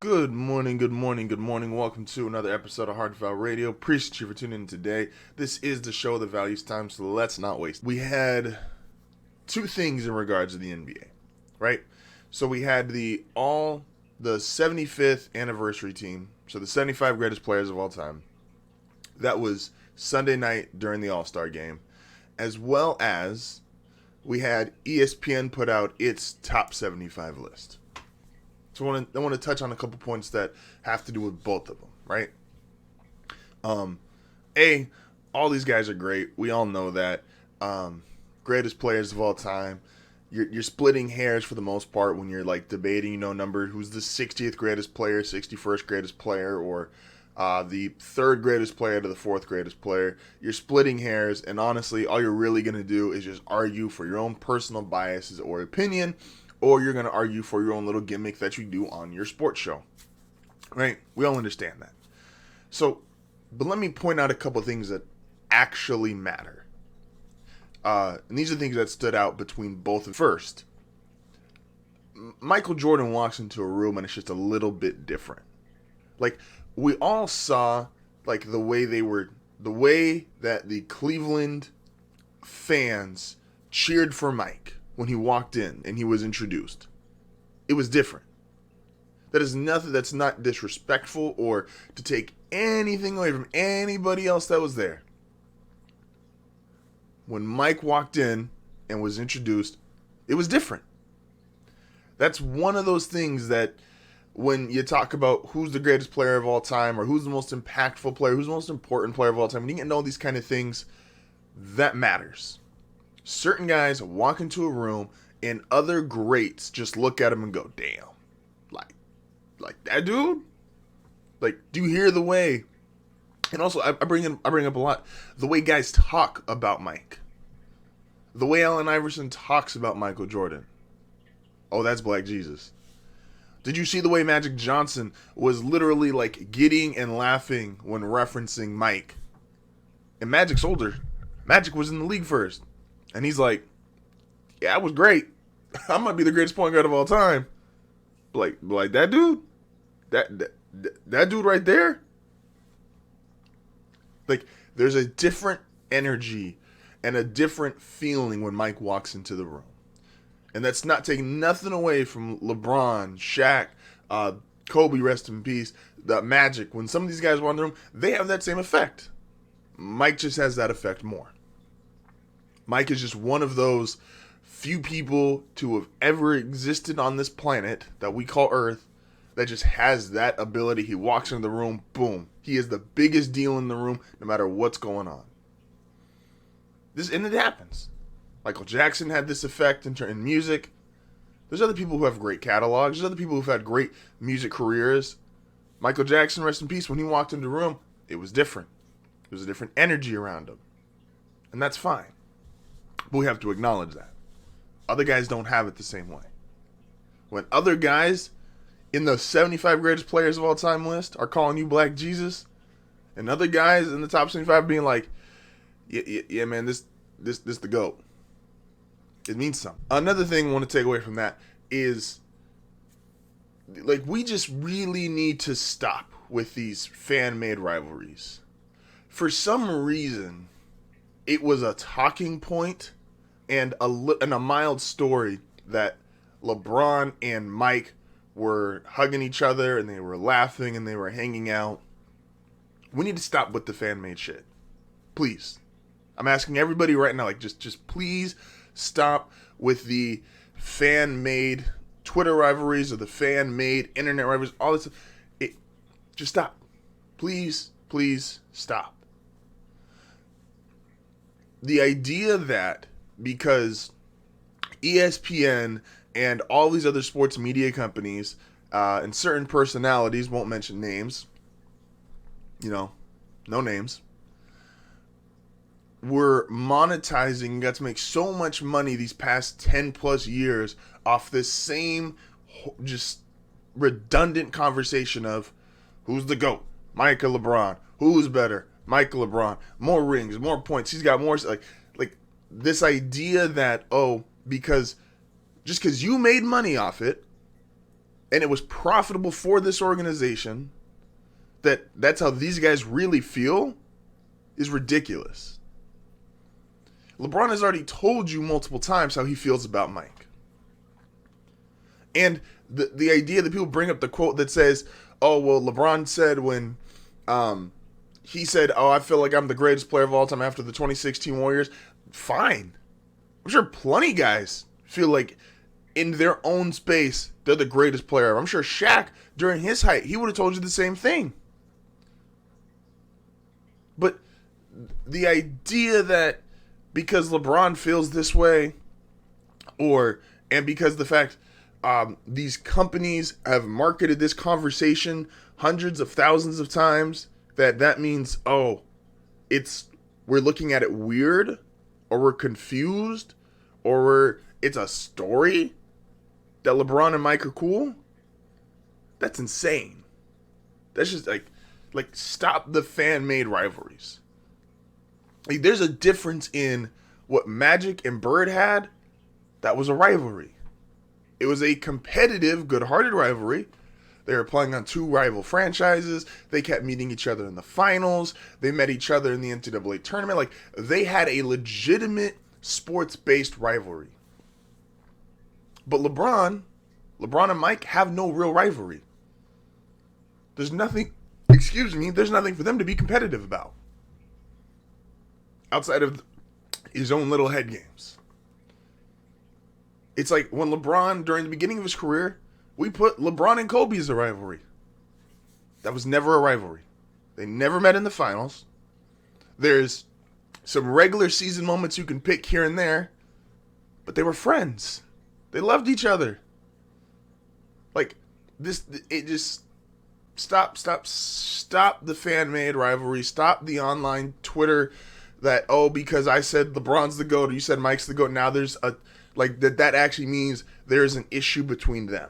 Good morning, good morning, good morning. Welcome to another episode of HardFoul Radio. Appreciate you for tuning in today. This is the show that values time, so let's not waste. We had two things in regards to the NBA, right? So we had the 75th anniversary team, so the 75 greatest players of all time. That was Sunday night during the All-Star game, as well as we had ESPN put out its top 75 list. So I want to touch on a couple points that have to do with both of them, right? All these guys are great. We all know that. Greatest players of all time. You're splitting hairs for the most part when you're like debating, number who's the 60th greatest player, 61st greatest player, or the third greatest player to the fourth greatest player. You're splitting hairs, and honestly, all you're really gonna do is just argue for your own personal biases or opinion, or you're going to argue for your own little gimmick that you do on your sports show, right? We all understand that. So, but let me point out a couple things that actually matter. And these are things that stood out between both of them. First, Michael Jordan walks into a room and it's just a little bit different. Like, we all saw, like, the way that the Cleveland fans cheered for Mike when he walked in and he was introduced. It was different. That is nothing, that's not disrespectful or to take anything away from anybody else that was there. When Mike walked in and was introduced, it was different. That's one of those things that when you talk about who's the greatest player of all time or who's the most impactful player, who's the most important player of all time, when you get to know these kind of things, that matters. Certain guys walk into a room and other greats just look at him and go, damn, like that dude? Like, do you hear the way? And also, I bring up a lot, the way guys talk about Mike. The way Allen Iverson talks about Michael Jordan. Oh, that's Black Jesus. Did you see the way Magic Johnson was literally like gidding and laughing when referencing Mike? And Magic's older. Magic was in the league first. And he's like, yeah, I was great. I might be the greatest point guard of all time. Like that dude? That dude right there? Like, there's a different energy and a different feeling when Mike walks into the room. And that's not taking nothing away from LeBron, Shaq, Kobe, rest in peace, the Magic. When some of these guys walk in the room, they have that same effect. Mike just has that effect more. Mike is just one of those few people to have ever existed on this planet that we call Earth that just has that ability. He walks into the room, boom. He is the biggest deal in the room no matter what's going on. And it happens. Michael Jackson had this effect in music. There's other people who have great catalogs. There's other people who've had great music careers. Michael Jackson, rest in peace, when he walked into the room, it was different. There was a different energy around him. And that's fine. But we have to acknowledge that. Other guys don't have it the same way. When other guys in the 75 greatest players of all time list are calling you Black Jesus, and other guys in the top 75 being like, yeah, man, this the GOAT. It means something. Another thing I want to take away from that is, like, we just really need to stop with these fan-made rivalries. For some reason, it was a talking point and a mild story that LeBron and Mike were hugging each other and they were laughing and they were hanging out. We need to stop with the fan-made shit. Please. I'm asking everybody right now, like, just please stop with the fan-made Twitter rivalries or the fan-made internet rivalries, all this. Just stop. Please stop. The idea that because ESPN and all these other sports media companies and certain personalities, won't mention names, no names, were monetizing and got to make so much money these past 10 plus years off this same just redundant conversation of who's the GOAT? Michael LeBron. Who's better? Michael LeBron. More rings, more points. He's got more, like this idea that, just because you made money off it, and it was profitable for this organization, that's how these guys really feel, is ridiculous. LeBron has already told you multiple times how he feels about Mike. And the idea that people bring up the quote that says, oh, well, LeBron said when he said, oh, I feel like I'm the greatest player of all time after the 2016 Warriors. Fine. I'm sure plenty of guys feel like in their own space, they're the greatest player ever. I'm sure Shaq, during his height, he would have told you the same thing. But the idea that because LeBron feels this way, and because the fact these companies have marketed this conversation hundreds of thousands of times, that means, oh, we're looking at it weird, or we're confused, or it's a story that LeBron and Mike are cool. That's insane. That's just like stop the fan-made rivalries. Like, there's a difference in what Magic and Bird had. That was a rivalry. It was a competitive, good-hearted rivalry. They were playing on two rival franchises. They kept meeting each other in the finals. They met each other in the NCAA tournament. Like, they had a legitimate sports-based rivalry. But LeBron and Mike have no real rivalry. There's nothing for them to be competitive about. Outside of his own little head games. It's like when LeBron, during the beginning of his career, we put LeBron and Kobe as a rivalry. That was never a rivalry. They never met in the finals. There's some regular season moments you can pick here and there, but they were friends. They loved each other. Like, stop the fan-made rivalry. Stop the online Twitter that, oh, because I said LeBron's the GOAT, or you said Mike's the GOAT, now there's that actually means there's an issue between them.